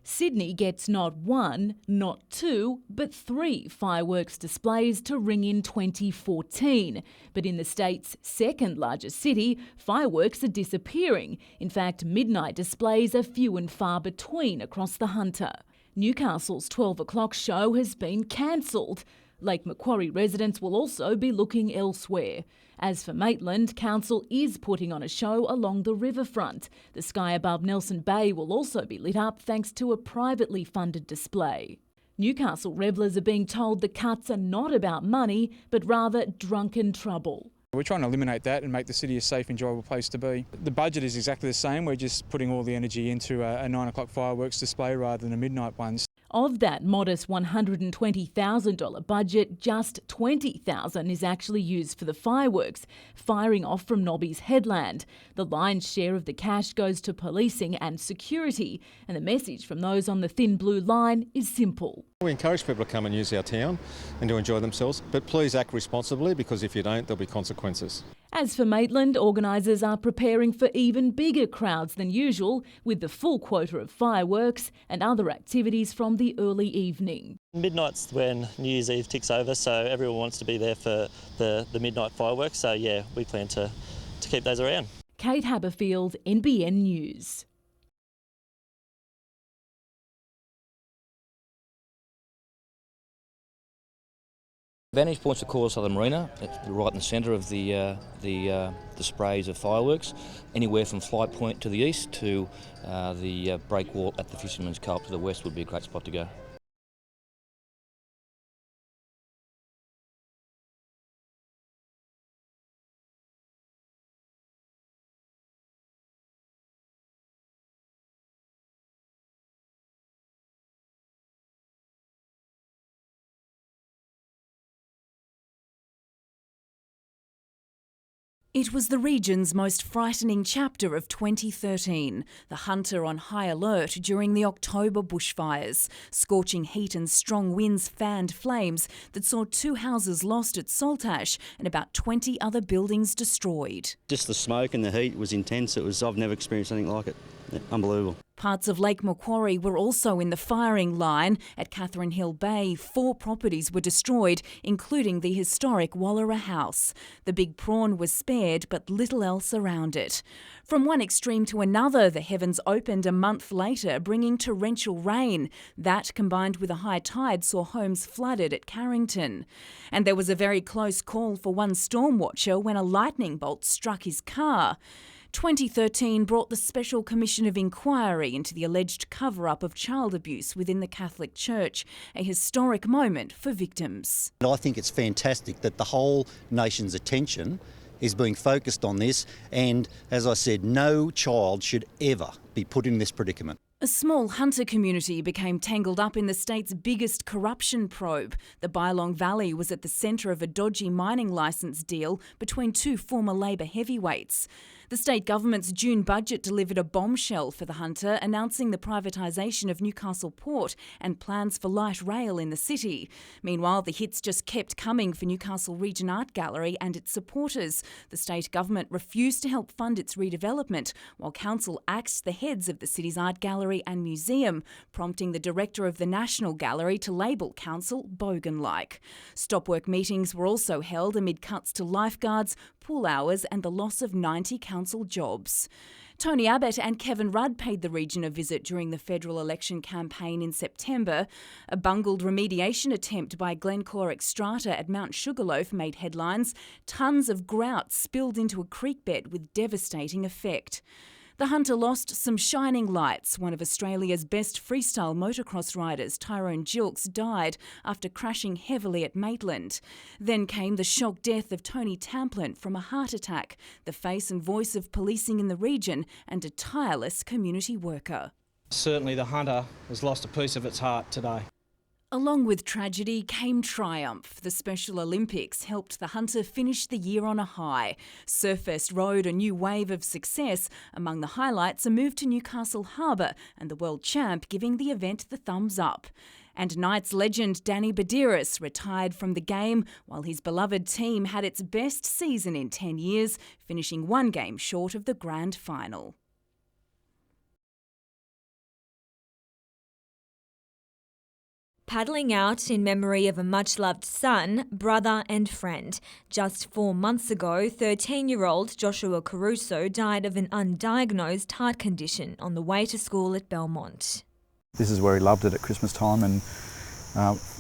Sydney gets not one, not two, but three fireworks displays to ring in 2014. But in the state's second largest city, fireworks are disappearing. In fact, midnight displays are few and far between across the Hunter. Newcastle's 12 o'clock show has been cancelled. Lake Macquarie residents will also be looking elsewhere. As for Maitland, council is putting on a show along the riverfront. The sky above Nelson Bay will also be lit up thanks to a privately funded display. Newcastle revellers are being told the cuts are not about money, but rather drunken trouble. We're trying to eliminate that and make the city a safe, enjoyable place to be. The budget is exactly the same. We're just putting all the energy into a 9 o'clock fireworks display rather than a midnight one. Of that modest $120,000 budget, just $20,000 is actually used for the fireworks, firing off from Nobby's headland. The lion's share of the cash goes to policing and security, and the message from those on the thin blue line is simple. We encourage people to come and use our town and to enjoy themselves, but please act responsibly, because if you don't, there'll be consequences. As for Maitland, organisers are preparing for even bigger crowds than usual, with the full quota of fireworks and other activities from the early evening. Midnight's when New Year's Eve ticks over, so everyone wants to be there for the midnight fireworks. So yeah, we plan to keep those around. Kate Haberfield, NBN News. Vantage points to Coral Southern Marina. It's right in the centre of the displays of fireworks, anywhere from Flight Point to the east to the breakwall at the Fisherman's Cove to the west would be a great spot to go. It was the region's most frightening chapter of 2013, the Hunter on high alert during the October bushfires. Scorching heat and strong winds fanned flames that saw 2 houses lost at Saltash and about 20 other buildings destroyed. Just the smoke and the heat was intense. I've never experienced anything like it. Yeah, unbelievable. Parts of Lake Macquarie were also in the firing line. At Catherine Hill Bay, 4 properties were destroyed, including the historic Wallara House. The Big Prawn was spared, but little else around it. From one extreme to another, the heavens opened a month later, bringing torrential rain. That, combined with a high tide, saw homes flooded at Carrington. And there was a very close call for one storm watcher when a lightning bolt struck his car. 2013 brought the Special Commission of Inquiry into the alleged cover-up of child abuse within the Catholic Church, a historic moment for victims. I think it's fantastic that the whole nation's attention is being focused on this, and as I said, no child should ever be put in this predicament. A small Hunter community became tangled up in the state's biggest corruption probe. The Bylong Valley was at the centre of a dodgy mining licence deal between 2 former Labor heavyweights. The state government's June budget delivered a bombshell for the Hunter, announcing the privatisation of Newcastle Port and plans for light rail in the city. Meanwhile, the hits just kept coming for Newcastle Region Art Gallery and its supporters. The state government refused to help fund its redevelopment, while council axed the heads of the city's art gallery and museum, prompting the director of the National Gallery to label council bogan-like. Stop-work meetings were also held amid cuts to lifeguards, pool hours and the loss of 90 council jobs. Tony Abbott and Kevin Rudd paid the region a visit during the federal election campaign in September. A bungled remediation attempt by Glencore Xstrata at Mount Sugarloaf made headlines. Tons of grout spilled into a creek bed with devastating effect. The Hunter lost some shining lights. One of Australia's best freestyle motocross riders, Tyrone Gilkes, died after crashing heavily at Maitland. Then came the shock death of Tony Tamplin from a heart attack, the face and voice of policing in the region and a tireless community worker. Certainly the Hunter has lost a piece of its heart today. Along with tragedy came triumph. The Special Olympics helped the Hunter finish the year on a high. Surfest rode a new wave of success. Among the highlights, a move to Newcastle Harbour and the world champ giving the event the thumbs up. And Knights legend Danny Badiris retired from the game while his beloved team had its best season in 10 years, finishing 1 game short of the grand final. paddling out in memory of a much-loved son, brother and friend. Just 4 months ago, 13-year-old Joshua Caruso died of an undiagnosed heart condition on the way to school at Belmont. This is where he loved it at Christmas time, and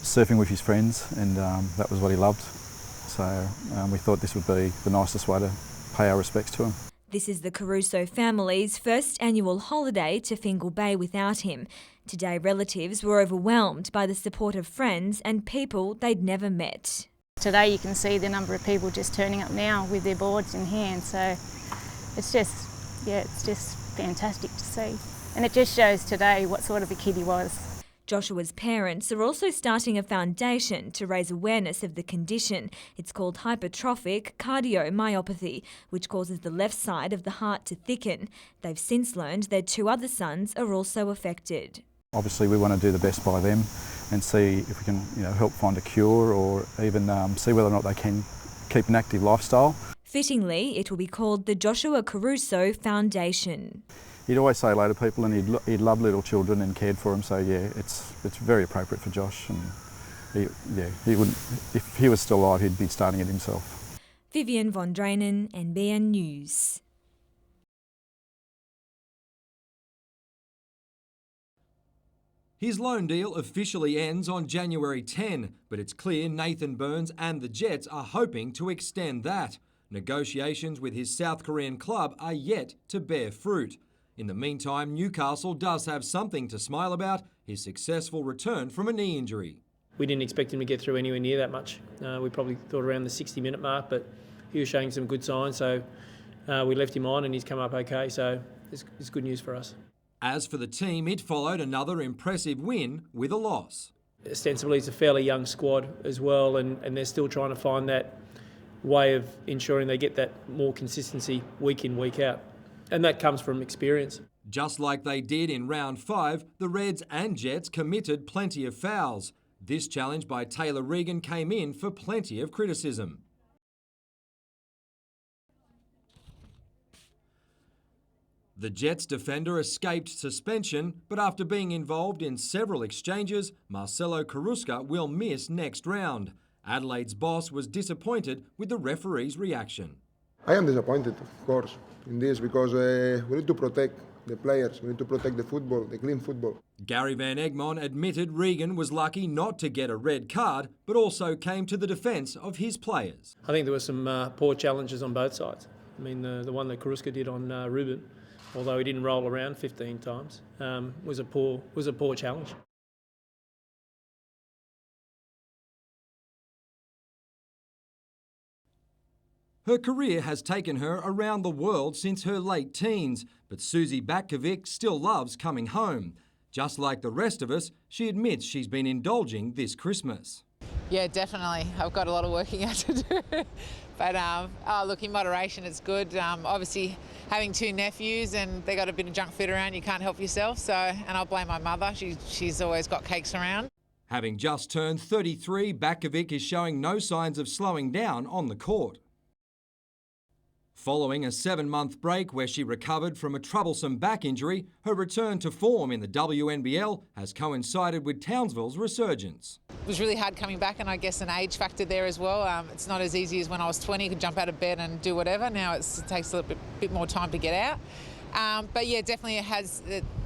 surfing with his friends, and that was what he loved. So we thought this would be the nicest way to pay our respects to him. This is the Caruso family's first annual holiday to Fingal Bay without him. Today, relatives were overwhelmed by the support of friends and people they'd never met. Today you can see the number of people just turning up now with their boards in hand, so it's just fantastic to see. And it just shows today what sort of a kid he was. Joshua's parents are also starting a foundation to raise awareness of the condition. It's called hypertrophic cardiomyopathy, which causes the left side of the heart to thicken. They've since learned their 2 other sons are also affected. Obviously we want to do the best by them and see if we can help find a cure, or even see whether or not they can keep an active lifestyle. Fittingly, it will be called the Joshua Caruso Foundation. He'd always say hello to people, and he'd love little children and cared for them. So yeah, it's very appropriate for Josh, and he wouldn't, if he was still alive, he'd be starting it himself. Vivian von Drainen, NBN News. His loan deal officially ends on January 10, but it's clear Nathan Burns and the Jets are hoping to extend that. Negotiations with his South Korean club are yet to bear fruit. In the meantime, Newcastle does have something to smile about: his successful return from a knee injury. We didn't expect him to get through anywhere near that much. We probably thought around the 60-minute mark, but he was showing some good signs, so we left him on and he's come up okay, so it's good news for us. As for the team, it followed another impressive win with a loss. Ostensibly, it's a fairly young squad as well, and they're still trying to find that way of ensuring they get that more consistency week in, week out. And that comes from experience. Just like they did in round 5, the Reds and Jets committed plenty of fouls. This challenge by Taylor Regan came in for plenty of criticism. The Jets defender escaped suspension, but after being involved in several exchanges, Marcelo Carrusca will miss next round. Adelaide's boss was disappointed with the referee's reaction. I am disappointed, of course, in this, because we need to protect the players, we need to protect the football, the clean football. Gary Van Egmond admitted Regan was lucky not to get a red card, but also came to the defence of his players. I think there were some poor challenges on both sides. I mean, the one that Carrusca did on Ruben, although he didn't roll around 15 times, was a poor challenge. Her career has taken her around the world since her late teens, but Susie Batkovic still loves coming home. Just like the rest of us, she admits she's been indulging this Christmas. Yeah, definitely. I've got a lot of working out to do. But look, in moderation, it's good. Obviously, having 2 nephews and they got a bit of junk food around, you can't help yourself. So, and I'll blame my mother. She's always got cakes around. Having just turned 33, Batkovic is showing no signs of slowing down on the court. Following a 7-month break where she recovered from a troublesome back injury, her return to form in the WNBL has coincided with Townsville's resurgence. It was really hard coming back, and I guess an age factor there as well. It's not as easy as when I was 20, could jump out of bed and do whatever. Now it takes a little bit more time to get out. But yeah, definitely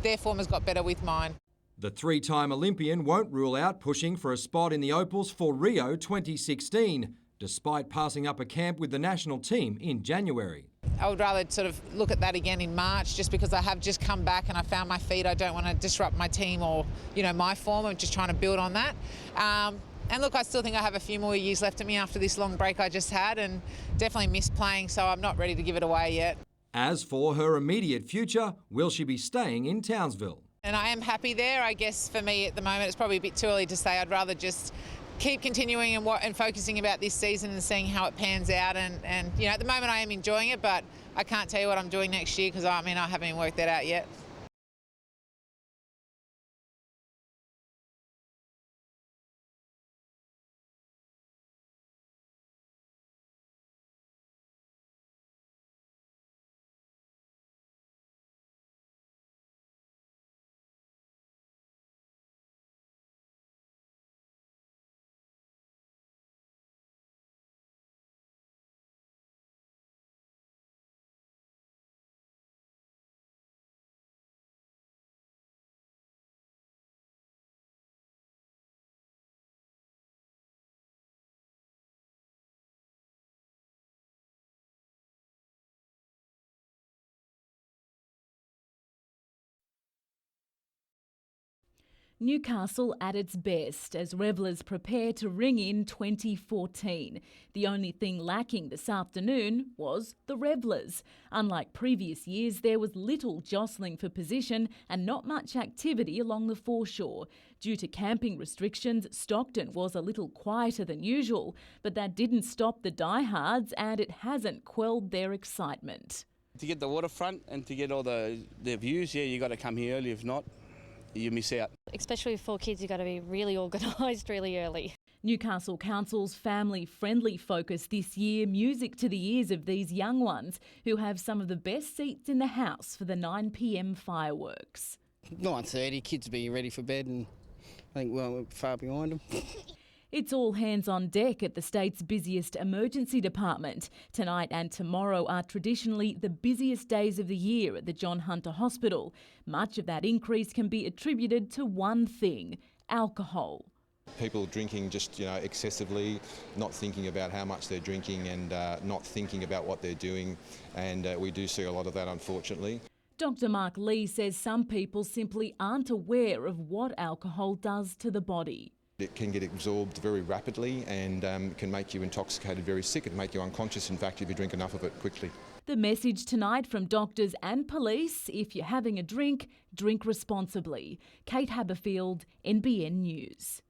their form has got better with mine. The 3-time Olympian won't rule out pushing for a spot in the Opals for Rio 2016. Despite passing up a camp with the national team in January. I would rather sort of look at that again in March, just because I have just come back and I found my feet. I don't want to disrupt my team or, my form. I'm just trying to build on that. And look, I still think I have a few more years left of me after this long break I just had, and definitely miss playing, so I'm not ready to give it away yet. As for her immediate future, will she be staying in Townsville? And I am happy there. I guess for me at the moment, it's probably a bit too early to say. I'd rather just keep continuing and focusing about this season and seeing how it pans out. And at the moment I am enjoying it, but I can't tell you what I'm doing next year because I haven't even worked that out yet. Newcastle at its best as revellers prepare to ring in 2014. The only thing lacking this afternoon was the revellers. Unlike previous years, there was little jostling for position and not much activity along the foreshore. Due to camping restrictions, Stockton was a little quieter than usual, but that didn't stop the diehards and it hasn't quelled their excitement. To get the waterfront and to get all the views, yeah, you got to come here early. If not, you miss out. Especially with 4 kids, you've got to be really organised really early. Newcastle Council's family-friendly focus this year, music to the ears of these young ones who have some of the best seats in the house for the 9 p.m. fireworks. 9:30, kids be ready for bed, and I think we're far behind them. It's all hands on deck at the state's busiest emergency department. Tonight and tomorrow are traditionally the busiest days of the year at the John Hunter Hospital. Much of that increase can be attributed to one thing: alcohol. People drinking just excessively, not thinking about how much they're drinking and not thinking about what they're doing, and we do see a lot of that, unfortunately. Dr. Mark Lee says some people simply aren't aware of what alcohol does to the body. It can get absorbed very rapidly and can make you intoxicated, very sick. It can make you unconscious, in fact, if you drink enough of it quickly. The message tonight from doctors and police: if you're having a drink, drink responsibly. Kate Haberfield, NBN News.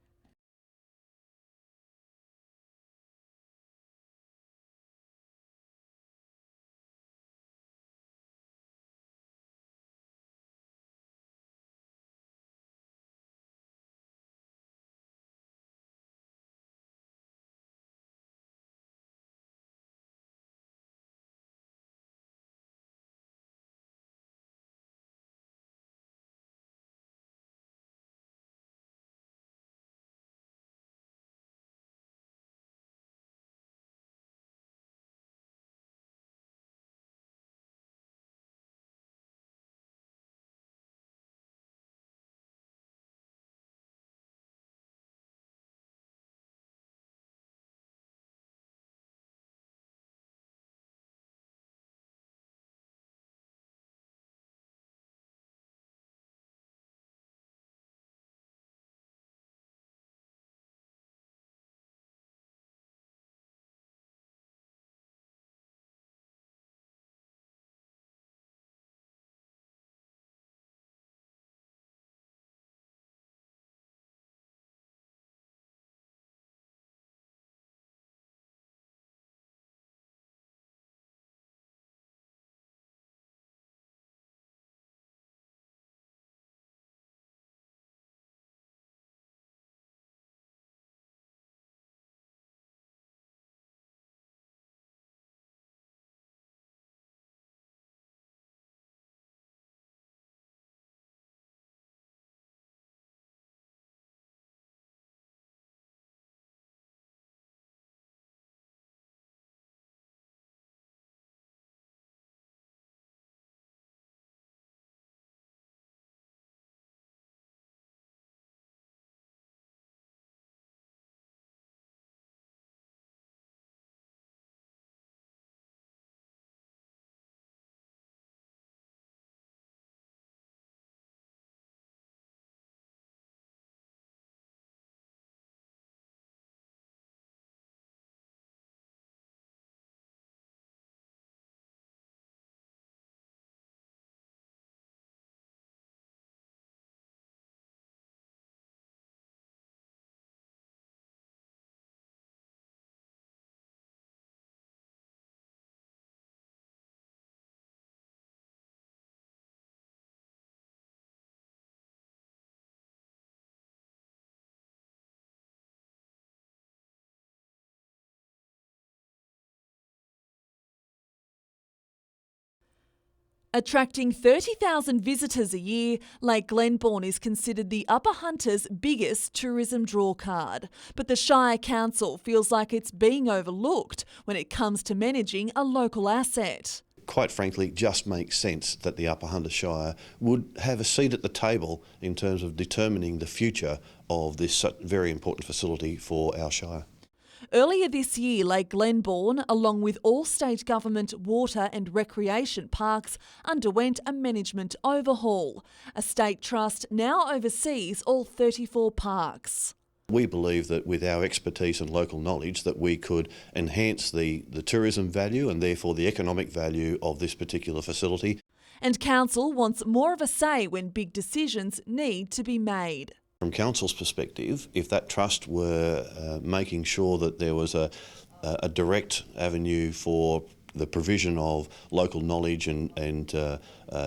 Attracting 30,000 visitors a year, Lake Glenbourne is considered the Upper Hunter's biggest tourism drawcard. But the Shire Council feels like it's being overlooked when it comes to managing a local asset. Quite frankly, it just makes sense that the Upper Hunter Shire would have a seat at the table in terms of determining the future of this very important facility for our Shire. Earlier this year, Lake Glenbourne, along with all state government water and recreation parks, underwent a management overhaul. A state trust now oversees all 34 parks. We believe that with our expertise and local knowledge that we could enhance the tourism value and therefore the economic value of this particular facility. And Council wants more of a say when big decisions need to be made. From Council's perspective, if that trust were making sure that there was a direct avenue for the provision of local knowledge and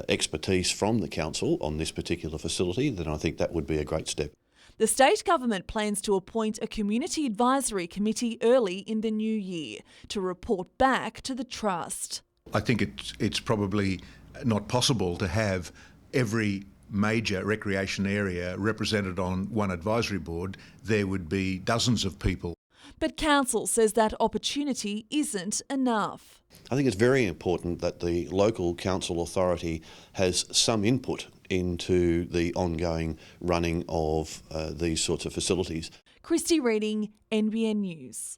expertise from the Council on this particular facility, then I think that would be a great step. The state government plans to appoint a community advisory committee early in the new year to report back to the trust. I think it's probably not possible to have every major recreation area represented on one advisory board. There would be dozens of people. But Council says that opportunity isn't enough. I think it's very important that the local council authority has some input into the ongoing running of these sorts of facilities. Christy Reading, NBN News.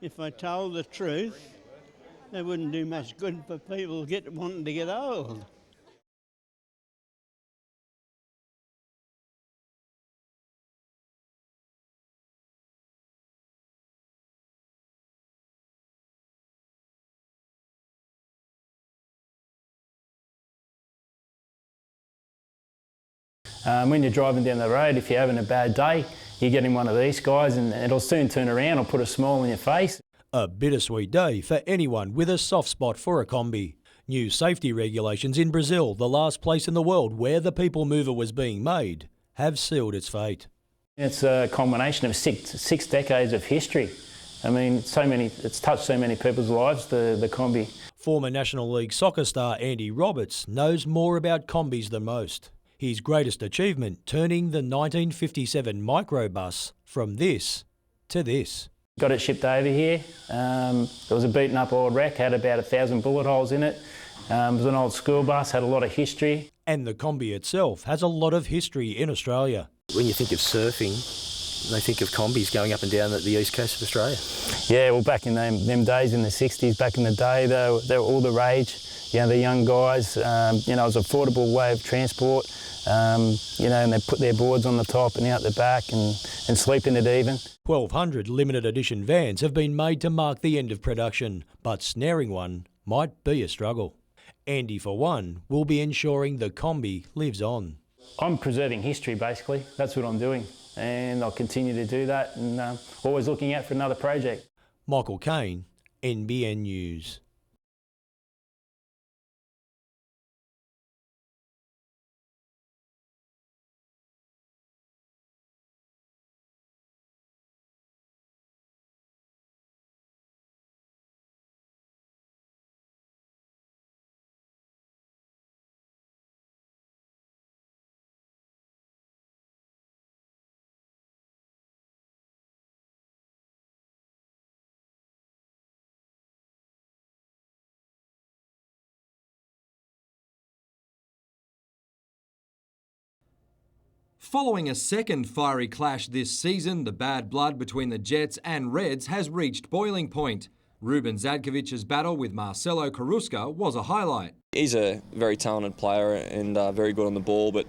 If I told the truth, they wouldn't do much good for people wanting to get old. When you're driving down the road, if you're having a bad day, you get in one of these guys and it'll soon turn around or put a smile on your face. A bittersweet day for anyone with a soft spot for a Kombi. New safety regulations in Brazil, the last place in the world where the people mover was being made, have sealed its fate. It's a combination of six decades of history. I mean, it's touched so many people's lives, the Kombi. Former National League soccer star Andy Roberts knows more about Kombis than most. His greatest achievement, turning the 1957 microbus from this to this. Got it shipped over here. It was a beaten up old wreck, had about 1,000 bullet holes in it. It was an old school bus, had a lot of history. And the Kombi itself has a lot of history in Australia. When you think of surfing, they think of Kombis going up and down the east coast of Australia. Yeah, well, back in them days in the 60s, back in the day, they were all the rage. You know, the young guys, it was an affordable way of transport. And they put their boards on the top and out the back and sleep in it even. 1,200 limited edition vans have been made to mark the end of production, but snaring one might be a struggle. Andy, for one, will be ensuring the Kombi lives on. I'm preserving history, basically. That's what I'm doing. And I'll continue to do that and always looking out for another project. Michael Kane, NBN News. Following a second fiery clash this season, the bad blood between the Jets and Reds has reached boiling point. Ruben Zadkovic's battle with Marcelo Carrusca was a highlight. He's a very talented player and very good on the ball, but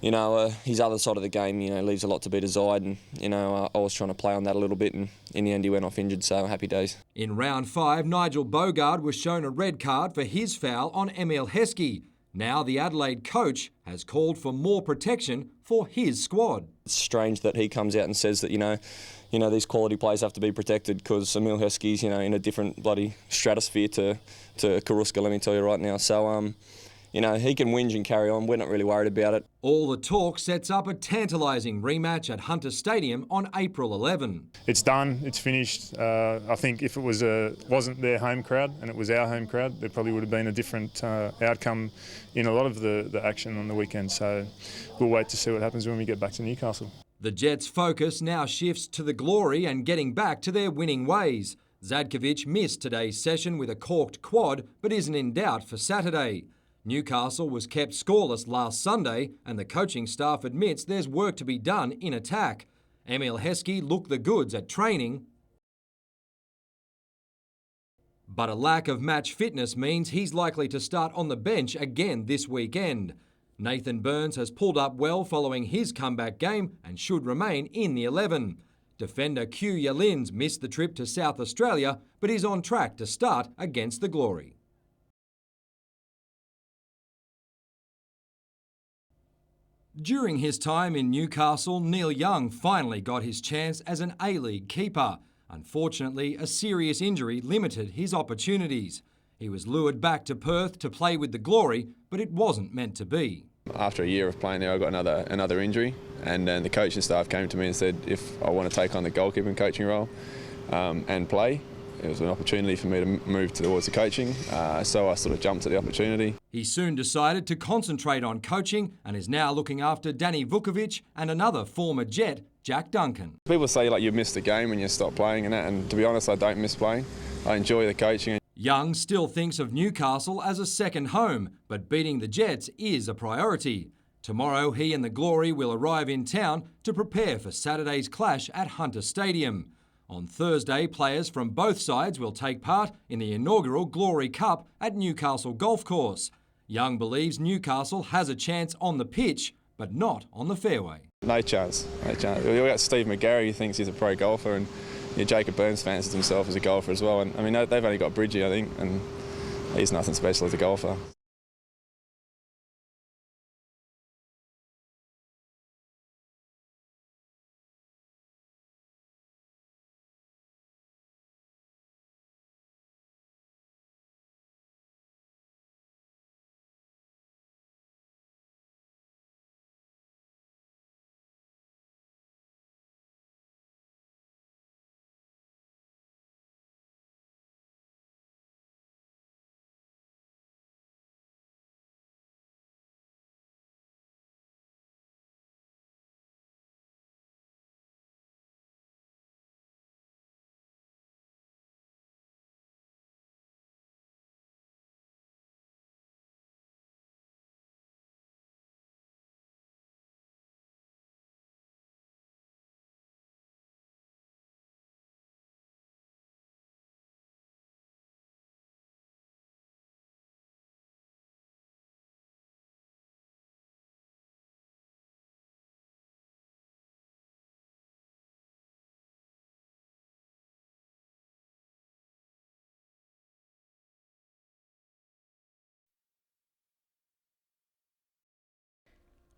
his other side of the game, leaves a lot to be desired, and I was trying to play on that a little bit, and in the end he went off injured, so happy days. In round 5, Nigel Bogard was shown a red card for his foul on Emile Heskey. Now the Adelaide coach has called for more protection for his squad. It's strange that he comes out and says that, these quality players have to be protected because Emile Heskey's, in a different bloody stratosphere to Carrusca, let me tell you right now. So, you know, he can whinge and carry on. We're not really worried about it. All the talk sets up a tantalising rematch at Hunter Stadium on April 11. It's done, it's finished. I think if it wasn't their home crowd and it was our home crowd, there probably would have been a different outcome in a lot of the action on the weekend. So we'll wait to see what happens when we get back to Newcastle. The Jets' focus now shifts to the glory and getting back to their winning ways. Zadkovic missed today's session with a corked quad, but isn't in doubt for Saturday. Newcastle was kept scoreless last Sunday, and the coaching staff admits there's work to be done in attack. Emil Heskey looked the goods at training, but a lack of match fitness means he's likely to start on the bench again this weekend. Nathan Burns has pulled up well following his comeback game and should remain in the 11. Defender Q Yalins missed the trip to South Australia, but is on track to start against the Glory. During his time in Newcastle, Neil Young finally got his chance as an A-League keeper. Unfortunately, a serious injury limited his opportunities. He was lured back to Perth to play with the Glory, but it wasn't meant to be. After a year of playing there, I got another injury, and then the coaching staff came to me and said if I want to take on the goalkeeping coaching role and play, it was an opportunity for me to move towards the coaching, so I sort of jumped at the opportunity. He soon decided to concentrate on coaching and is now looking after Danny Vukovic and another former Jet, Jack Duncan. People say like you missed the game when you stop playing and that, and to be honest, I don't miss playing. I enjoy the coaching. Young still thinks of Newcastle as a second home, but beating the Jets is a priority. Tomorrow, he and the Glory will arrive in town to prepare for Saturday's clash at Hunter Stadium. On Thursday, players from both sides will take part in the inaugural Glory Cup at Newcastle Golf Course. Young believes Newcastle has a chance on the pitch, but not on the fairway. No chance, no chance. We've got Steve McGarry, who thinks he's a pro golfer, and Jacob Burns fancies himself as a golfer as well. And I mean, they've only got Bridgie, I think, and he's nothing special as a golfer.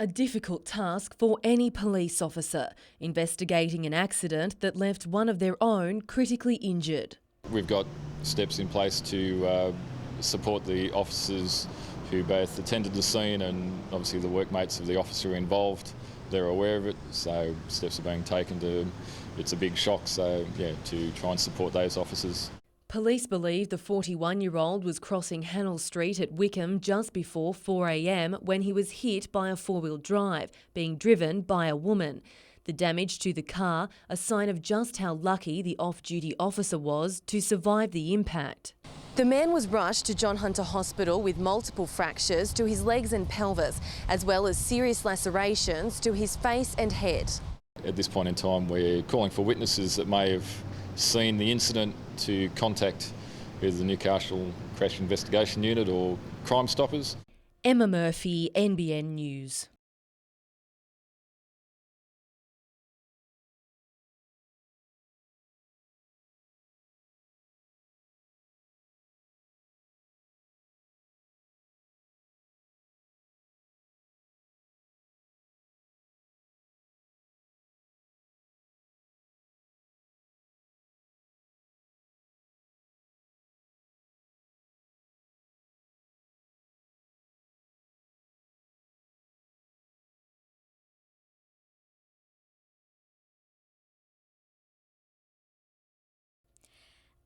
A difficult task for any police officer, investigating an accident that left one of their own critically injured. We've got steps in place to support the officers who both attended the scene and obviously the workmates of the officer involved. They're aware of it, so steps are being taken it's a big shock, so yeah, to try and support those officers. Police believe the 41-year-old was crossing Hannell Street at Wickham just before 4 a.m. when he was hit by a four-wheel drive, being driven by a woman. The damage to the car, a sign of just how lucky the off-duty officer was to survive the impact. The man was rushed to John Hunter Hospital with multiple fractures to his legs and pelvis, as well as serious lacerations to his face and head. At this point in time, we're calling for witnesses that may have seen the incident to contact either the Newcastle Crash Investigation Unit or Crime Stoppers. Emma Murphy, NBN News.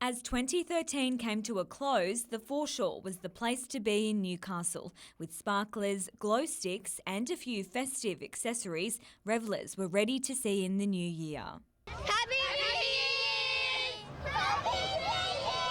As 2013 came to a close, the foreshore was the place to be in Newcastle. With sparklers, glow sticks and a few festive accessories, revellers were ready to see in the new year. Happy New Year! Happy New Year!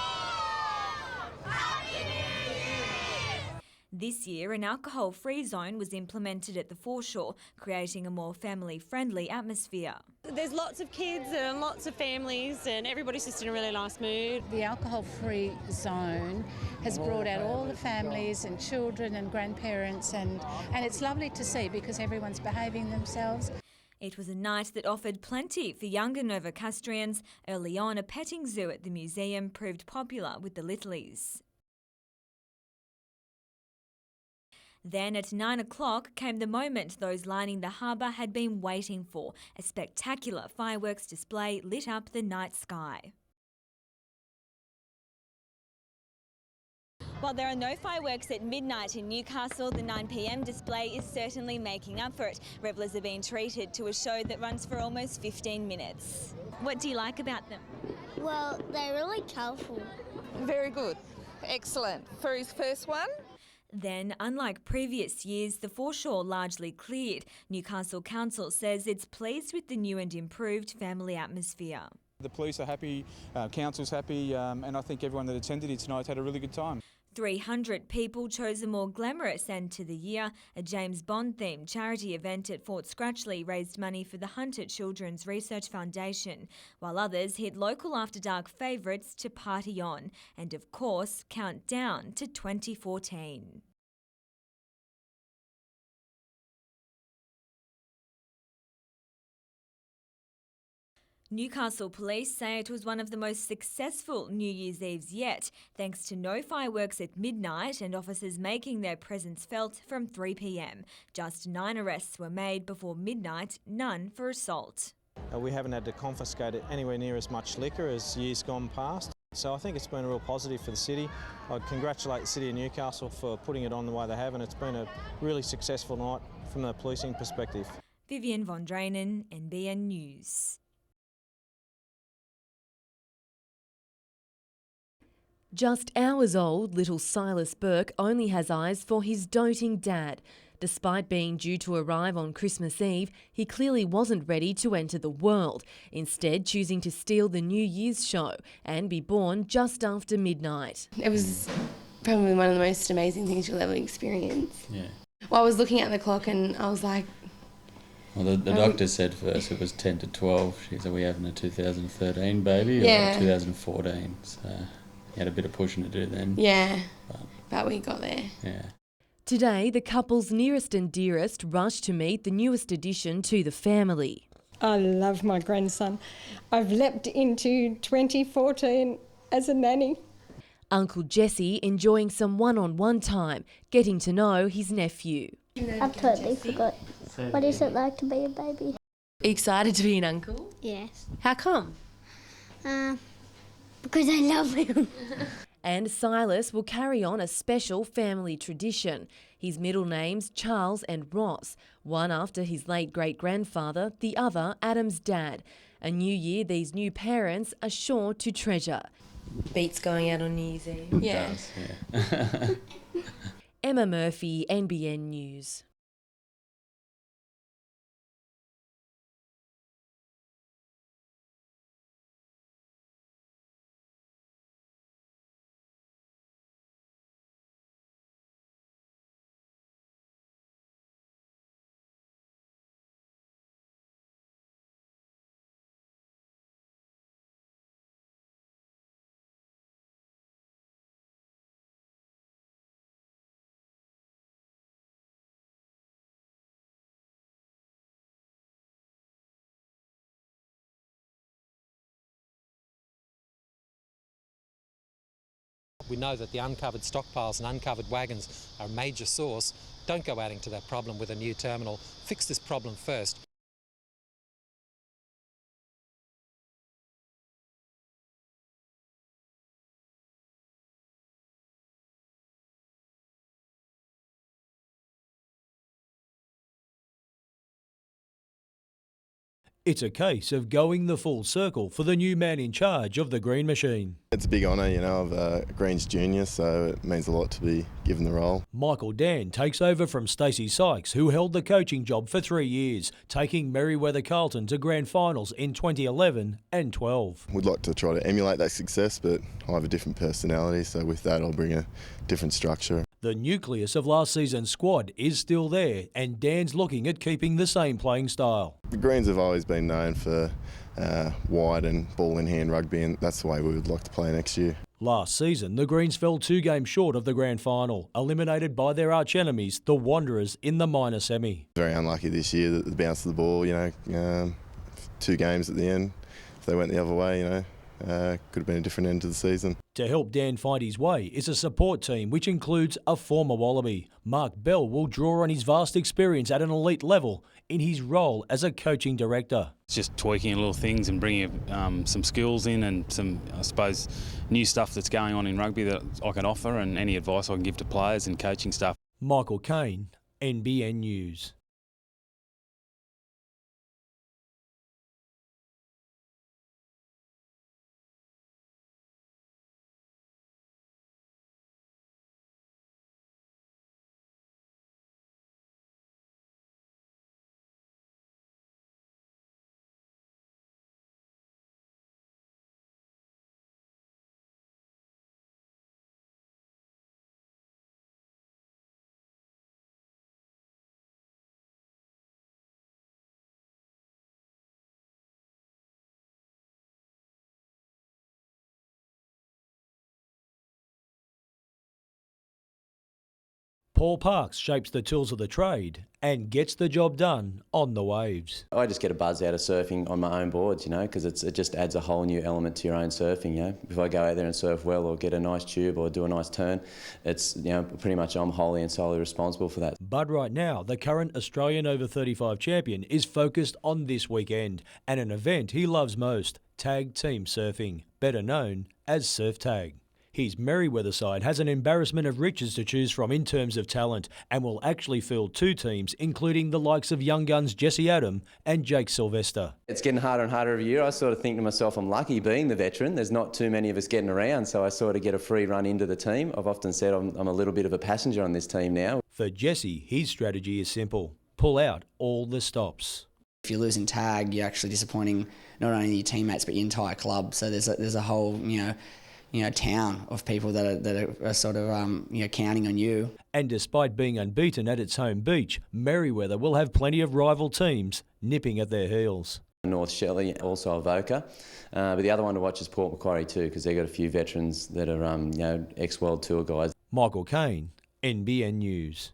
Happy New Year! This year, an alcohol-free zone was implemented at the foreshore, creating a more family-friendly atmosphere. There's lots of kids and lots of families and everybody's just in a really nice mood. The alcohol-free zone has brought out all the families and children and grandparents and it's lovely to see because everyone's behaving themselves. It was a night that offered plenty for younger Novocastrians. Early on, a petting zoo at the museum proved popular with the littlies. Then at 9 o'clock came the moment those lining the harbour had been waiting for. A spectacular fireworks display lit up the night sky. While there are no fireworks at midnight in Newcastle, the 9 p.m. display is certainly making up for it. Revellers are being treated to a show that runs for almost 15 minutes. What do you like about them? Well, they're really colourful. Very good. Excellent. For his first one. Then, unlike previous years, the foreshore largely cleared. Newcastle Council says it's pleased with the new and improved family atmosphere. The police are happy, council's happy, and I think everyone that attended it tonight had a really good time. 300 people chose a more glamorous end to the year. A James Bond-themed charity event at Fort Scratchley raised money for the Hunter Children's Research Foundation, while others hit local after-dark favourites to party on and, of course, count down to 2014. Newcastle police say it was one of the most successful New Year's Eves yet, thanks to no fireworks at midnight and officers making their presence felt from 3 p.m. Just 9 arrests were made before midnight, none for assault. We haven't had to confiscate anywhere near as much liquor as years gone past. So I think it's been a real positive for the city. I'd congratulate the City of Newcastle for putting it on the way they have, and it's been a really successful night from the policing perspective. Vivian von Drainen, NBN News. Just hours old, little Silas Burke only has eyes for his doting dad. Despite being due to arrive on Christmas Eve, he clearly wasn't ready to enter the world, instead choosing to steal the New Year's show and be born just after midnight. It was probably one of the most amazing things you'll ever experience. Yeah. Well, I was looking at the clock and I was like... Well, the doctor said first it was 10 to 12. She said, we're having a 2013 baby Yeah. or 2014, so... You had a bit of pushing to do then. Yeah, but we got there. Yeah. Today, the couple's nearest and dearest rushed to meet the newest addition to the family. I love my grandson. I've leapt into 2014 as a nanny. Uncle Jesse enjoying some one-on-one time, getting to know his nephew. I've totally forgot. What is it like to be a baby? Excited to be an uncle? Yes. How come? Because I love him. And Silas will carry on a special family tradition. His middle names Charles and Ross, one after his late great-grandfather, the other Adam's dad. A new year these new parents are sure to treasure. Beats going out on New Year's Eve. It does, yeah. Emma Murphy, NBN News. We know that the uncovered stockpiles and uncovered wagons are a major source. Don't go adding to that problem with a new terminal. Fix this problem first. It's a case of going the full circle for the new man in charge of the Green Machine. It's a big honour, you know, of a Greens junior, so it means a lot to be given the role. Michael Dan takes over from Stacey Sykes, who held the coaching job for 3 years, taking Merewether Carlton to grand finals in 2011 and 12. We'd like to try to emulate that success, but I have a different personality, so with that I'll bring a different structure. The nucleus of last season's squad is still there, and Dan's looking at keeping the same playing style. The Greens have always been known for wide and ball-in-hand rugby, and that's the way we would like to play next year. Last season, the Greens fell 2 games short of the grand final, eliminated by their arch-enemies, the Wanderers, in the minor semi. Very unlucky this year that the bounce of the ball, you know, 2 games at the end. If they went the other way, you know, could have been a different end to the season. To help Dan find his way is a support team which includes a former Wallaby. Mark Bell will draw on his vast experience at an elite level in his role as a coaching director. It's just tweaking little things and bringing some skills in and some, I suppose, new stuff that's going on in rugby that I can offer, and any advice I can give to players and coaching stuff. Michael Kane, NBN News. Paul Parks shapes the tools of the trade and gets the job done on the waves. I just get a buzz out of surfing on my own boards, you know, because it just adds a whole new element to your own surfing, you know. If I go out there and surf well or get a nice tube or do a nice turn, it's, you know, pretty much I'm wholly and solely responsible for that. But right now, the current Australian over 35 champion is focused on this weekend and an event he loves most, tag team surfing, better known as surf tag. His Merewether side has an embarrassment of riches to choose from in terms of talent and will actually field 2 teams, including the likes of young guns Jesse Adam and Jake Sylvester. It's getting harder and harder every year. I sort of think to myself, I'm lucky being the veteran. There's not too many of us getting around, so I sort of get a free run into the team. I've often said I'm a little bit of a passenger on this team now. For Jesse, his strategy is simple. Pull out all the stops. If you're losing tag, you're actually disappointing not only your teammates but your entire club. So there's a whole, town of people that are sort of, counting on you. And despite being unbeaten at its home beach, Merewether will have plenty of rival teams nipping at their heels. North Shelley, also Avoca, but the other one to watch is Port Macquarie too, because they've got a few veterans that are, ex-World Tour guys. Michael Kane, NBN News.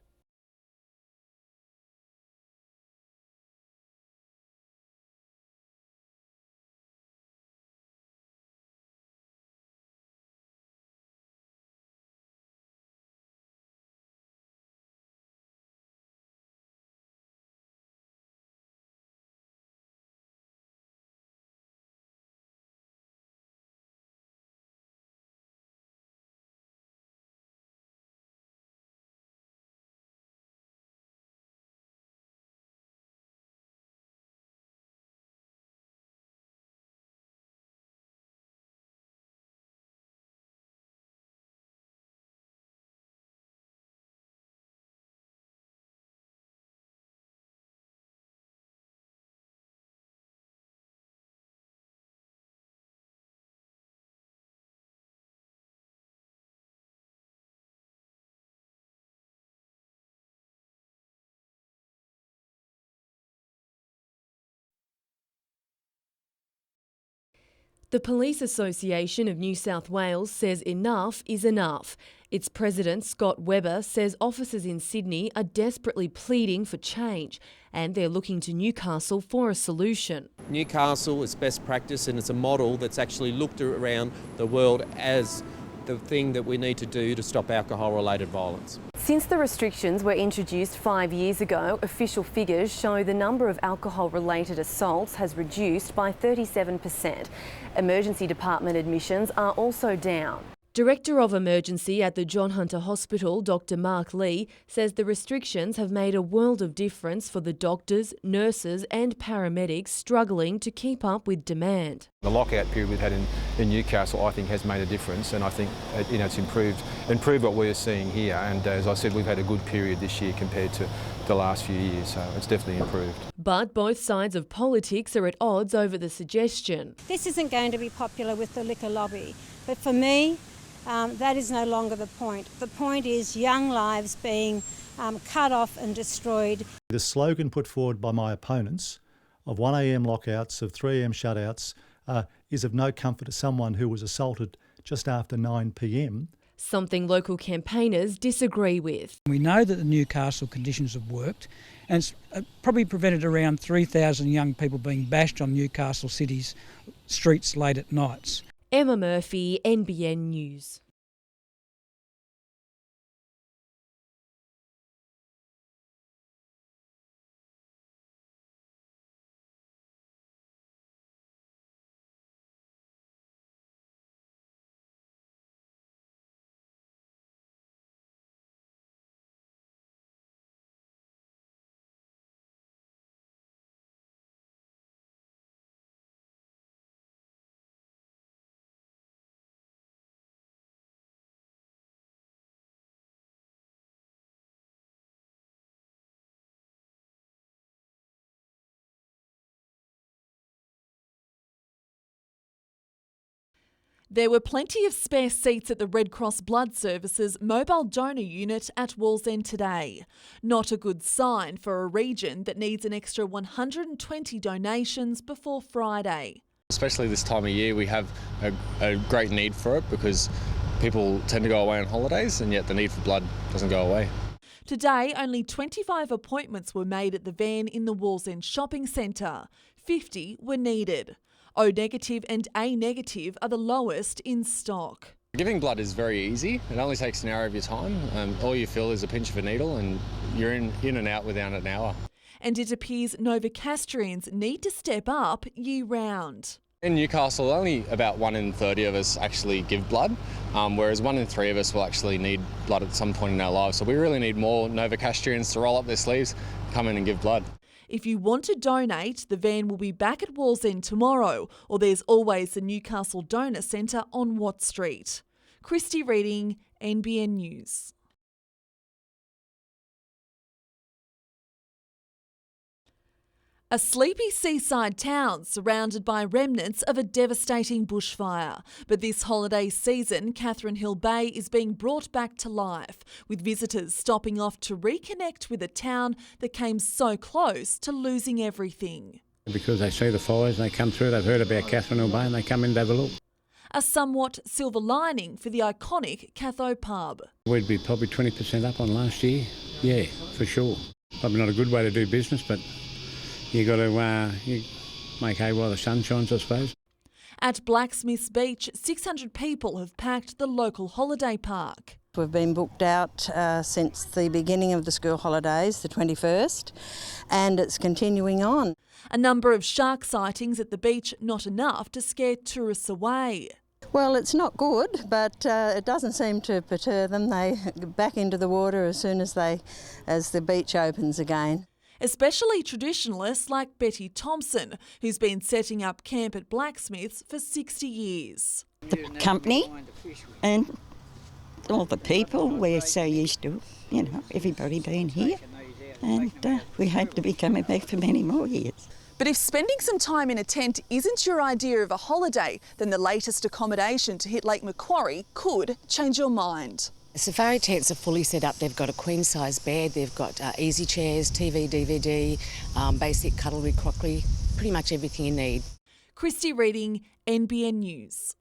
The Police Association of New South Wales says enough is enough. Its president, Scott Webber, says officers in Sydney are desperately pleading for change and they're looking to Newcastle for a solution. Newcastle is best practice and it's a model that's actually looked around the world as the thing that we need to do to stop alcohol-related violence. Since the restrictions were introduced 5 years ago, official figures show the number of alcohol-related assaults has reduced by 37%. Emergency department admissions are also down. Director of Emergency at the John Hunter Hospital, Dr Mark Lee, says the restrictions have made a world of difference for the doctors, nurses and paramedics struggling to keep up with demand. The lockout period we've had in Newcastle, I think, has made a difference, and I think it's improved what we're seeing here. And as I said, we've had a good period this year compared to the last few years, so it's definitely improved. But both sides of politics are at odds over the suggestion. This isn't going to be popular with the liquor lobby, but for me, that is no longer the point. The point is young lives being cut off and destroyed. The slogan put forward by my opponents of 1 a.m. lockouts, of 3 a.m. shutouts, is of no comfort to someone who was assaulted just after 9 p.m. Something local campaigners disagree with. We know that the Newcastle conditions have worked, and it's probably prevented around 3,000 young people being bashed on Newcastle City's streets late at nights. Emma Murphy, NBN News. There were plenty of spare seats at the Red Cross Blood Services mobile donor unit at Wallsend today. Not a good sign for a region that needs an extra 120 donations before Friday. Especially this time of year, we have a great need for it because people tend to go away on holidays, and yet the need for blood doesn't go away. Today, only 25 appointments were made at the van in the Wallsend shopping centre. 50 were needed. O negative and A negative are the lowest in stock. Giving blood is very easy. It only takes an hour of your time. All you feel is a pinch of a needle and you're in and out within an hour. And it appears Novocastrians need to step up year round. In Newcastle, only about 1 in 30 of us actually give blood, whereas 1 in 3 of us will actually need blood at some point in our lives. So we really need more Novocastrians to roll up their sleeves, come in and give blood. If you want to donate, the van will be back at Wallsend tomorrow, or there's always the Newcastle Donor Centre on Watt Street. Christy Reading, NBN News. A sleepy seaside town surrounded by remnants of a devastating bushfire. But this holiday season, Catherine Hill Bay is being brought back to life, with visitors stopping off to reconnect with a town that came so close to losing everything. Because they see the fires and they come through, they've heard about Catherine Hill Bay and they come in to have a look. A somewhat silver lining for the iconic Catho pub. We'd be probably 20% up on last year, yeah, for sure. Probably not a good way to do business, but you got to you make hay while the sun shines, I suppose. At Blacksmiths Beach, 600 people have packed the local holiday park. We've been booked out since the beginning of the school holidays, the 21st, and it's continuing on. A number of shark sightings at the beach, not enough to scare tourists away. Well, it's not good, but it doesn't seem to perturb them. They back into the water as soon as the beach opens again. Especially traditionalists like Betty Thompson, who's been setting up camp at Blacksmiths for 60 years. The company and all the people, we're so used to, everybody being here, and we hope to be coming back for many more years. But if spending some time in a tent isn't your idea of a holiday, then the latest accommodation to hit Lake Macquarie could change your mind. Safari tents are fully set up. They've got a queen-size bed, they've got easy chairs, TV, DVD, basic cutlery, crockery, pretty much everything you need. Christy Reading, NBN News.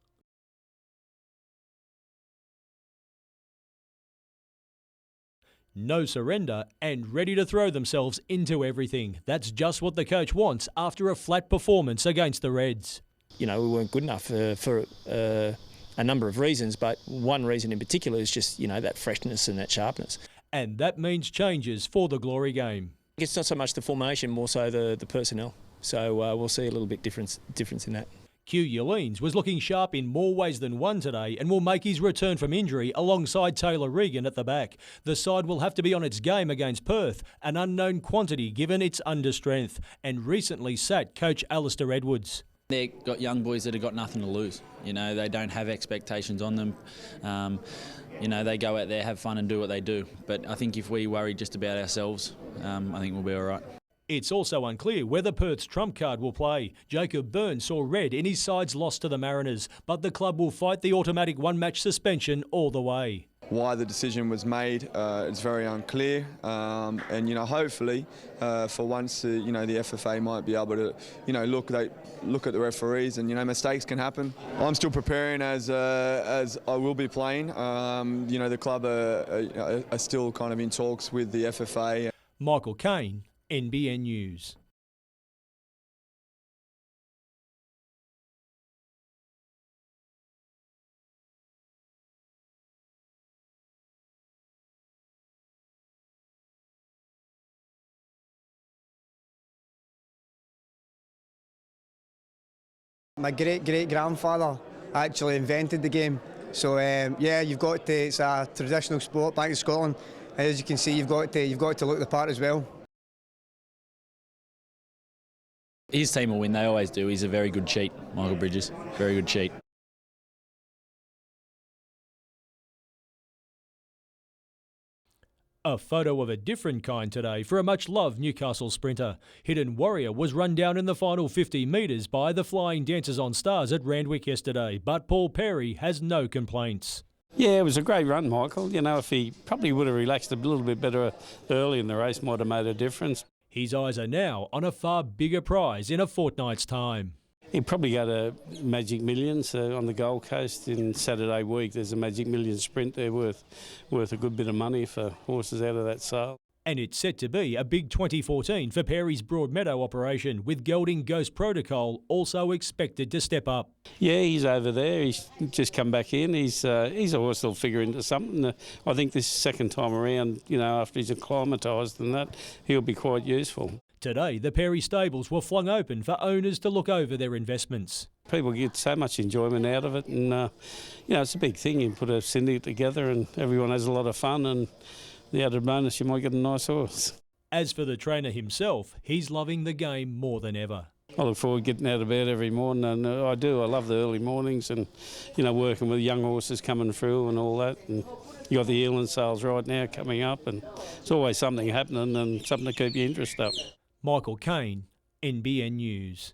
No surrender and ready to throw themselves into everything. That's just what the coach wants after a flat performance against the Reds. We weren't good enough for a number of reasons, but one reason in particular is just, that freshness and that sharpness. And that means changes for the Glory game. It's not so much the formation, more so the personnel. So we'll see a little bit difference in that. Hugh Yelines was looking sharp in more ways than one today and will make his return from injury alongside Taylor Regan at the back. The side will have to be on its game against Perth, an unknown quantity given its understrength, and recently sat coach Alistair Edwards. They've got young boys that have got nothing to lose. You know, they don't have expectations on them. You know, they go out there, have fun and do what they do. But I think if we worry just about ourselves, I think we'll be all right. It's also unclear whether Perth's trump card will play. Jacob Byrne saw red in his side's loss to the Mariners, but the club will fight the automatic one-match suspension all the way. Why the decision was made, it's very unclear, and hopefully, for once, the FFA might be able to, look at the referees, and mistakes can happen. I'm still preparing as I will be playing. The club are still kind of in talks with the FFA. Michael Kane, NBN News. My great-grandfather actually invented the game. So yeah, it's a traditional sport back in Scotland. As you can see, you've got to look the part as well. His team will win, they always do. He's a very good cheat, Michael Bridges, very good cheat. A photo of a different kind today for a much-loved Newcastle sprinter. Hidden Warrior was run down in the final 50 metres by the Flying Dancers on Stars at Randwick yesterday, but Paul Perry has no complaints. Yeah, it was a great run, Michael. If he probably would have relaxed a little bit better early in the race, might have made a difference. His eyes are now on a far bigger prize in a fortnight's time. He'd probably go to Magic Millions on the Gold Coast in Saturday week. There's a Magic Millions sprint there worth a good bit of money for horses out of that sale. And it's set to be a big 2014 for Perry's Broadmeadow operation, with Gelding Ghost Protocol also expected to step up. Yeah, he's over there. He's just come back in. He's a horse that'll figure into something. I think this second time around, after he's acclimatised and that, he'll be quite useful. Today, the Perry stables were flung open for owners to look over their investments. People get so much enjoyment out of it, and it's a big thing. You put a syndicate together and everyone has a lot of fun, and the added bonus, you might get a nice horse. As for the trainer himself, he's loving the game more than ever. I look forward to getting out of bed every morning, and I do. I love the early mornings and, working with young horses coming through and all that. And you got the Eland sales right now coming up, and it's always something happening and something to keep your interest up. Michael Kane, NBN News.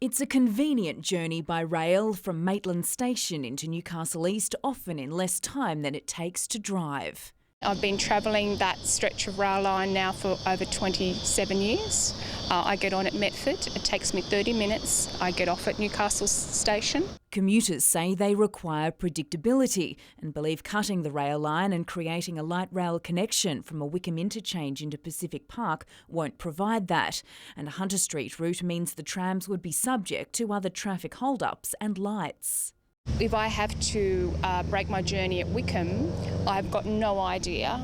It's a convenient journey by rail from Maitland Station into Newcastle East, often in less time than it takes to drive. I've been travelling that stretch of rail line now for over 27 years. I get on at Metford. It takes me 30 minutes. I get off at Newcastle Station. Commuters say they require predictability and believe cutting the rail line and creating a light rail connection from a Wickham interchange into Pacific Park won't provide that. And a Hunter Street route means the trams would be subject to other traffic hold-ups and lights. If I have to break my journey at Wickham, I've got no idea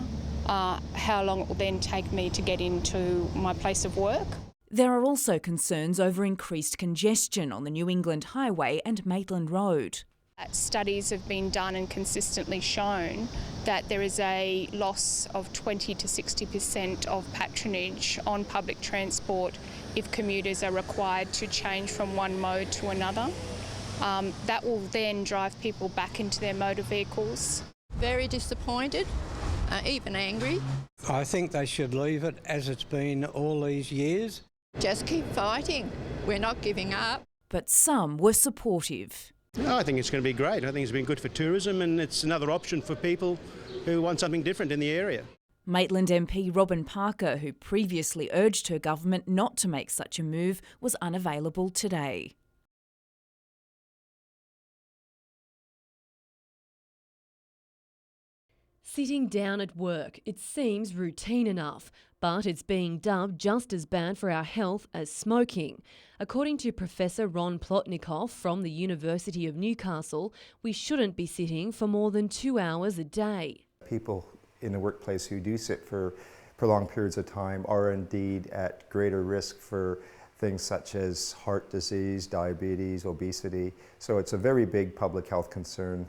how long it will then take me to get into my place of work. There are also concerns over increased congestion on the New England Highway and Maitland Road. Studies have been done and consistently shown that there is a loss of 20 to 60% of patronage on public transport if commuters are required to change from one mode to another. That will then drive people back into their motor vehicles. Very disappointed, even angry. I think they should leave it as it's been all these years. Just keep fighting. We're not giving up. But some were supportive. No, I think it's going to be great. I think it's been good for tourism and it's another option for people who want something different in the area. Maitland MP Robin Parker, who previously urged her government not to make such a move, was unavailable today. Sitting down at work, it seems routine enough, but it's being dubbed just as bad for our health as smoking. According to Professor Ron Plotnikoff from the University of Newcastle, we shouldn't be sitting for more than 2 hours a day. People in the workplace who do sit for prolonged periods of time are indeed at greater risk for things such as heart disease, diabetes, obesity. So it's a very big public health concern.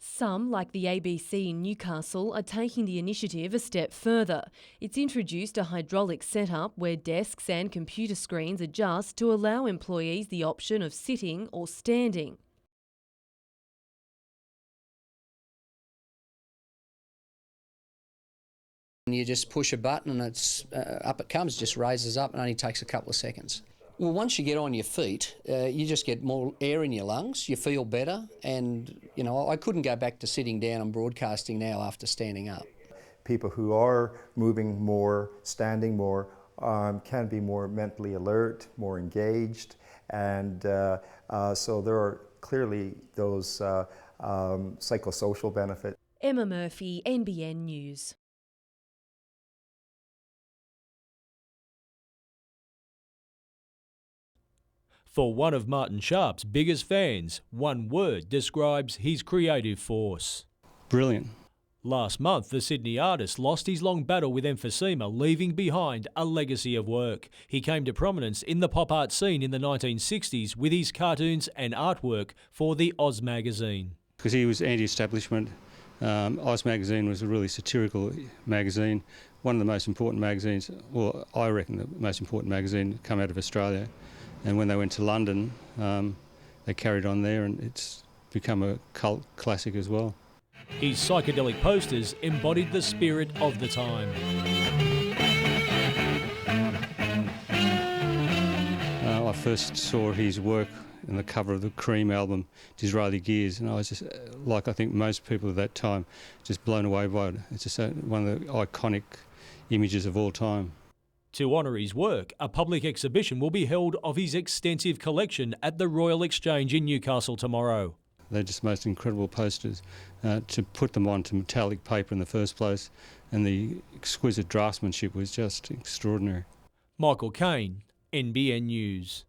Some, like the ABC in Newcastle, are taking the initiative a step further. It's introduced a hydraulic setup where desks and computer screens adjust to allow employees the option of sitting or standing. You just push a button and it's up it comes, just raises up and only takes a couple of seconds. Well, once you get on your feet, you just get more air in your lungs, you feel better, and, you know, I couldn't go back to sitting down and broadcasting now after standing up. People who are moving more, standing more, can be more mentally alert, more engaged, and so there are clearly those psychosocial benefits. Emma Murphy, NBN News. For one of Martin Sharp's biggest fans, one word describes his creative force. Brilliant. Last month, the Sydney artist lost his long battle with emphysema, leaving behind a legacy of work. He came to prominence in the pop art scene in the 1960s with his cartoons and artwork for the Oz magazine. Because he was anti-establishment. Oz magazine was a really satirical magazine. One of the most important magazines, well, I reckon the most important magazine come out of Australia. And when they went to London, they carried on there and it's become a cult classic as well. His psychedelic posters embodied the spirit of the time. I first saw his work in the cover of the Cream album, Disraeli Gears, and I was just, like I think most people at that time, just blown away by it. It's just one of the iconic images of all time. To honour his work, a public exhibition will be held of his extensive collection at the Royal Exchange in Newcastle tomorrow. They're just most incredible posters. To put them onto metallic paper in the first place, and the exquisite draftsmanship was just extraordinary. Michael Kane, NBN News.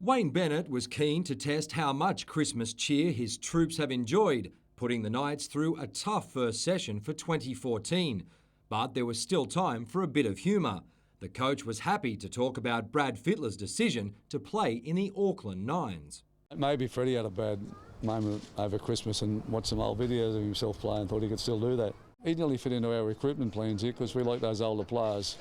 Wayne Bennett was keen to test how much Christmas cheer his troops have enjoyed, putting the Knights through a tough first session for 2014. But there was still time for a bit of humour. The coach was happy to talk about Brad Fittler's decision to play in the Auckland Nines. Maybe Freddie had a bad moment over Christmas and watched some old videos of himself playing and thought he could still do that. He'd nearly fit into our recruitment plans here because we like those older players.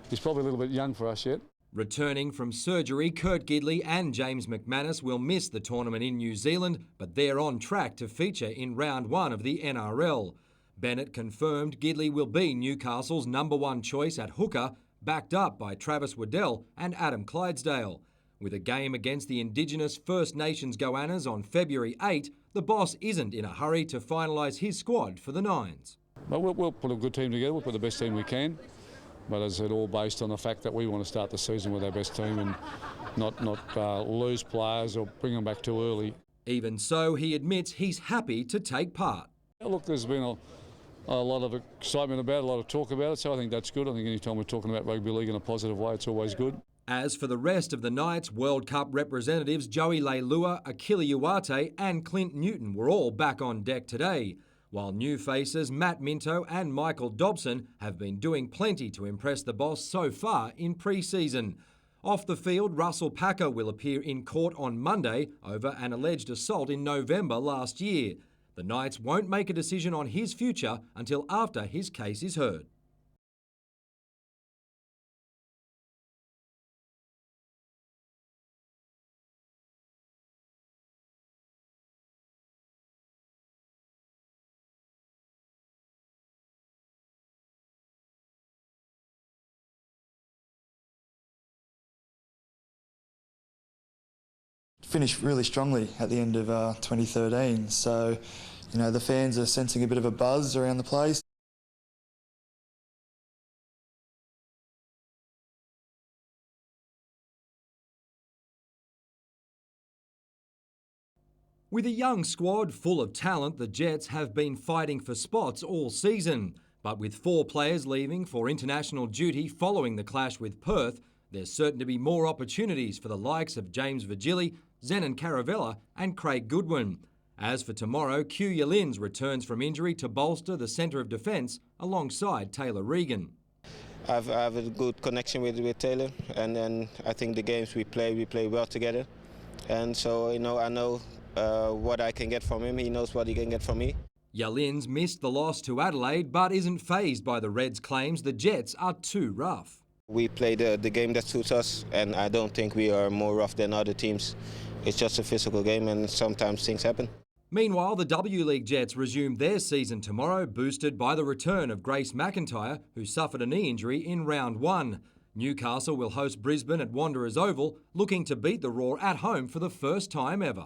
He's probably a little bit young for us yet. Returning from surgery, Kurt Gidley and James McManus will miss the tournament in New Zealand, but they're on track to feature in round 1 of the NRL. Bennett confirmed Gidley will be Newcastle's #1 choice at hooker, backed up by Travis Waddell and Adam Clydesdale. With a game against the Indigenous First Nations Goannas on February 8, the boss isn't in a hurry to finalise his squad for the Nines. But we'll put a good team together, we'll put the best team we can. But as I said, all based on the fact that we want to start the season with our best team and not lose players or bring them back too early. Even so, he admits he's happy to take part. Look, there's been a lot of excitement about it, a lot of talk about it, so I think that's good. I think any time we're talking about rugby league in a positive way, it's always good. As for the rest of the Knights, World Cup representatives Joey Leilua, Akili Uwate and Clint Newton were all back on deck today, while new faces Matt Minto and Michael Dobson have been doing plenty to impress the boss so far in pre-season. Off the field, Russell Packer will appear in court on Monday over an alleged assault in November last year. The Knights won't make a decision on his future until after his case is heard. Finished really strongly at the end of 2013, so the fans are sensing a bit of a buzz around the place. With a young squad full of talent, the Jets have been fighting for spots all season. But with 4 players leaving for international duty following the clash with Perth, there's certain to be more opportunities for the likes of James Virgili, Zenon Caravella and Craig Goodwin. As for tomorrow, Q Yalins returns from injury to bolster the centre of defence alongside Taylor Regan. I have a good connection with Taylor, and then I think the games we play well together. And so, I know what I can get from him. He knows what he can get from me. Yalins missed the loss to Adelaide but isn't fazed by the Reds' claims the Jets are too rough. We play the game that suits us, and I don't think we are more rough than other teams. It's just a physical game and sometimes things happen. Meanwhile, the W-League Jets resume their season tomorrow, boosted by the return of Grace McIntyre, who suffered a knee injury in round 1. Newcastle will host Brisbane at Wanderers Oval, looking to beat the Roar at home for the first time ever.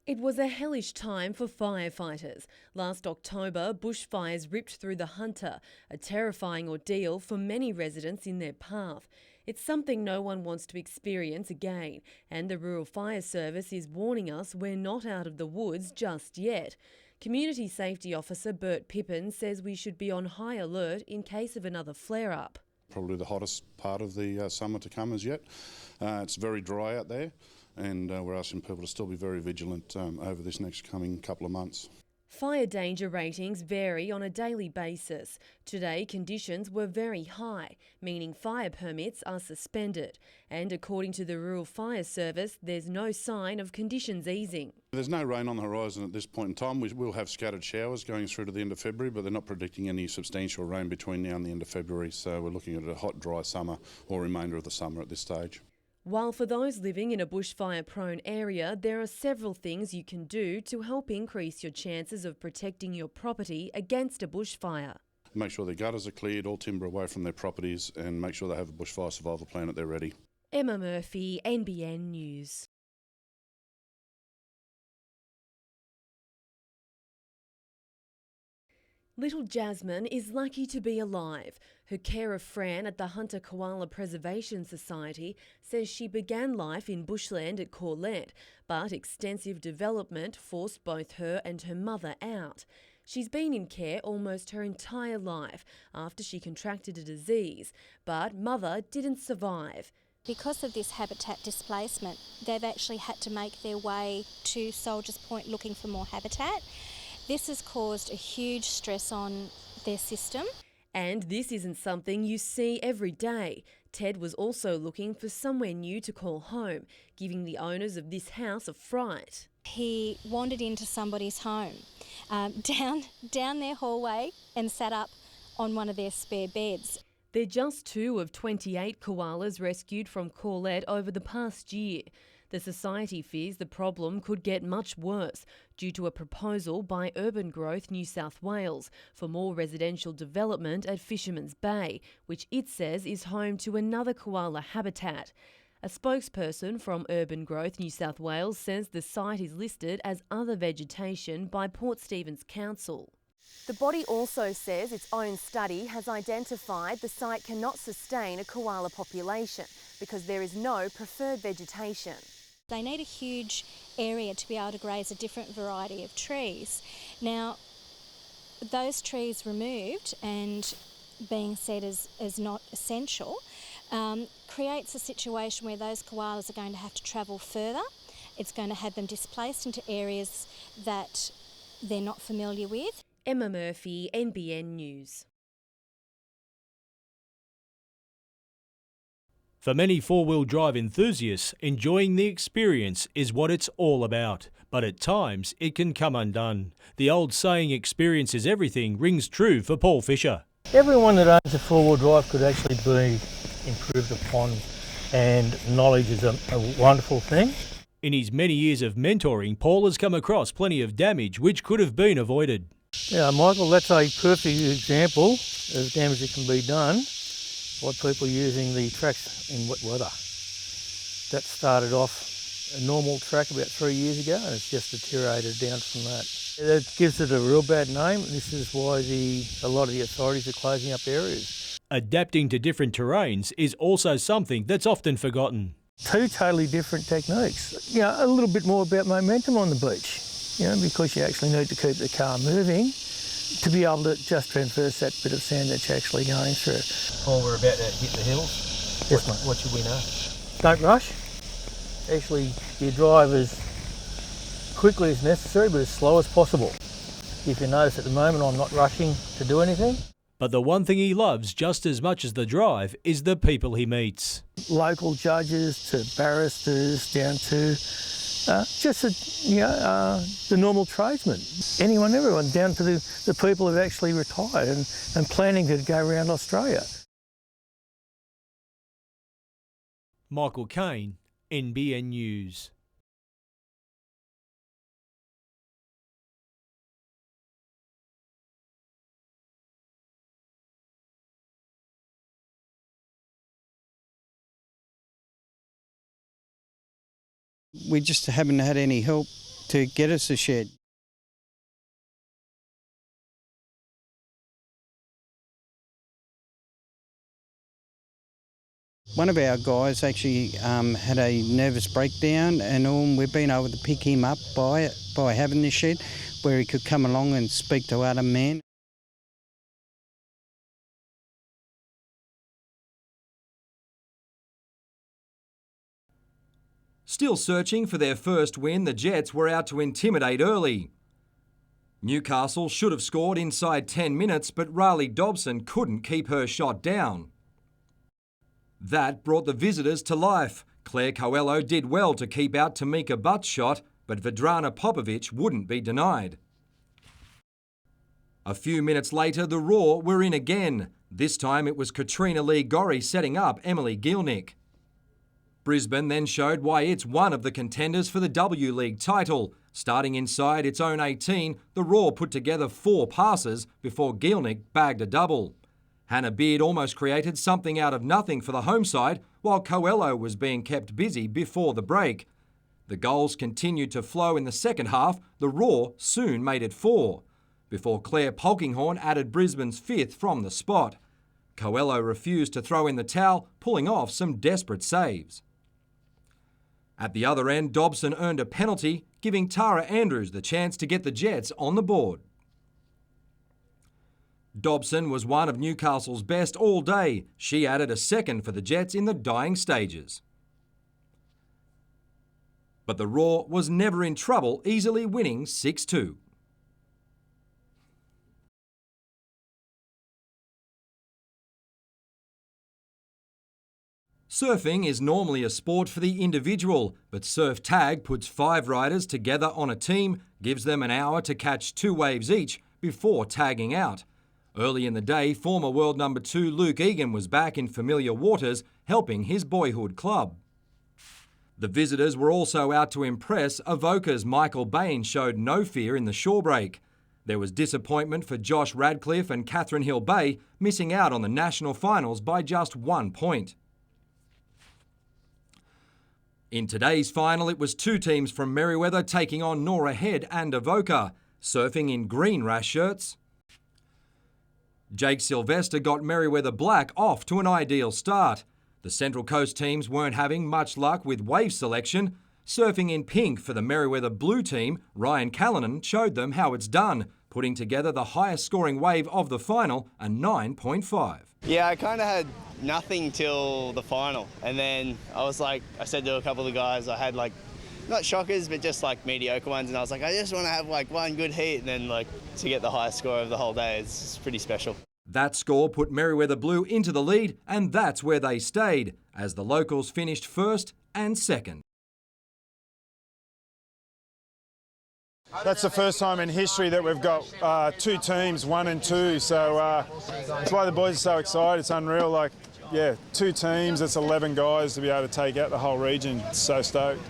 It was a hellish time for firefighters. Last October, bushfires ripped through the Hunter, a terrifying ordeal for many residents in their path. It's something no one wants to experience again, and the Rural Fire Service is warning us we're not out of the woods just yet. Community Safety Officer Bert Pippin says we should be on high alert in case of another flare-up. Probably the hottest part of the summer to come as yet. It's very dry out there, and we're asking people to still be very vigilant over this next coming couple of months. Fire danger ratings vary on a daily basis. Today, conditions were very high, meaning fire permits are suspended. And according to the Rural Fire Service, there's no sign of conditions easing. There's no rain on the horizon at this point in time. We will have scattered showers going through to the end of February, but they're not predicting any substantial rain between now and the end of February. So we're looking at a hot, dry summer or remainder of the summer at this stage. While for those living in a bushfire-prone area, there are several things you can do to help increase your chances of protecting your property against a bushfire. Make sure their gutters are cleared, all timber away from their properties, and make sure they have a bushfire survival plan at their ready. Emma Murphy, NBN News. Little Jasmine is lucky to be alive. Her carer Fran at the Hunter Koala Preservation Society says she began life in bushland at Corlett, but extensive development forced both her and her mother out. She's been in care almost her entire life after she contracted a disease, but mother didn't survive. Because of this habitat displacement, they've actually had to make their way to Soldiers Point looking for more habitat. This has caused a huge stress on their system. And this isn't something you see every day. Ted was also looking for somewhere new to call home, giving the owners of this house a fright. He wandered into somebody's home, down their hallway and sat up on one of their spare beds. They're just 2 of 28 koalas rescued from Corlett over the past year. The Society fears the problem could get much worse due to a proposal by Urban Growth New South Wales for more residential development at Fisherman's Bay, which it says is home to another koala habitat. A spokesperson from Urban Growth New South Wales says the site is listed as other vegetation by Port Stephens Council. The body also says its own study has identified the site cannot sustain a koala population because there is no preferred vegetation. They need a huge area to be able to graze a different variety of trees. Now, those trees removed and being said as not essential creates a situation where those koalas are going to have to travel further. It's going to have them displaced into areas that they're not familiar with. Emma Murphy, NBN News. For many four-wheel drive enthusiasts, enjoying the experience is what it's all about. But at times, it can come undone. The old saying, experience is everything, rings true for Paul Fisher. Everyone that owns a four-wheel drive could actually be improved upon, and knowledge is a wonderful thing. In his many years of mentoring, Paul has come across plenty of damage which could have been avoided. Yeah, Michael, that's a perfect example of damage that can be done by people using the tracks in wet weather. That started off a normal track about 3 years ago, and it's just deteriorated down from that. That gives it a real bad name. This is why a lot of the authorities are closing up areas. Adapting to different terrains is also something that's often forgotten. 2 totally different techniques. You know, a little bit more about momentum on the beach, you know, because you actually need to keep the car moving to be able to just traverse that bit of sand that you're actually going through. Paul, we're about to hit the hills. Yes, mate. What should we know? Don't rush. Actually, you drive as quickly as necessary, but as slow as possible. If you notice at the moment, I'm not rushing to do anything. But the one thing he loves just as much as the drive is the people he meets. Local judges to barristers down to the normal tradesmen. Everyone, down to the people who've actually retired and planning to go around Australia. Michael Kane, NBN News. We just haven't had any help to get us a shed. One of our guys actually had a nervous breakdown, and we've been able to pick him up by having this shed where he could come along and speak to other men. Still searching for their first win, the Jets were out to intimidate early. Newcastle should have scored inside 10 minutes, but Riley Dobson couldn't keep her shot down. That brought the visitors to life. Claire Coelho did well to keep out Tamika Butt's shot, but Vedrana Popovic wouldn't be denied. A few minutes later, the Raw were in again. This time it was Katrina Lee Gorry setting up Emily Gielnik. Brisbane then showed why it's one of the contenders for the W League title. Starting inside its own 18, the Raw put together 4 passes before Gielnik bagged a double. Hannah Beard almost created something out of nothing for the home side, while Coelho was being kept busy before the break. The goals continued to flow in the second half. The Raw soon made it 4, before Claire Polkinghorne added Brisbane's 5th from the spot. Coelho refused to throw in the towel, pulling off some desperate saves. At the other end, Dobson earned a penalty, giving Tara Andrews the chance to get the Jets on the board. Dobson was one of Newcastle's best all day. She added a second for the Jets in the dying stages. But the Raw was never in trouble, easily winning 6-2. Surfing is normally a sport for the individual, but Surf Tag puts 5 riders together on a team, gives them an hour to catch 2 waves each before tagging out. Early in the day, former world number 2 Luke Egan was back in familiar waters, helping his boyhood club. The visitors were also out to impress. Avoca's Michael Bain showed no fear in the shore break. There was disappointment for Josh Radcliffe and Catherine Hill-Bay, missing out on the national finals by just 1 point. In today's final, it was 2 teams from Merewether taking on Nora Head and Avoca, surfing in green rash shirts. Jake Sylvester got Merewether Black off to an ideal start. The Central Coast teams weren't having much luck with wave selection. Surfing in pink for the Merewether Blue team, Ryan Callanan showed them how it's done, putting together the highest scoring wave of the final, a 9.5. Yeah, I kind of had nothing till the final, and then I said to a couple of the guys, I had not shockers, but just mediocre ones, and I was like, I just want to have one good heat, and then to get the highest score of the whole day is pretty special. That score put Merewether Blue into the lead, and that's where they stayed, as the locals finished 1st and 2nd. That's the first time in history that we've got 2 teams, 1 and 2, so that's why the boys are so excited. It's unreal, 2 teams, it's 11 guys to be able to take out the whole region. It's so stoked.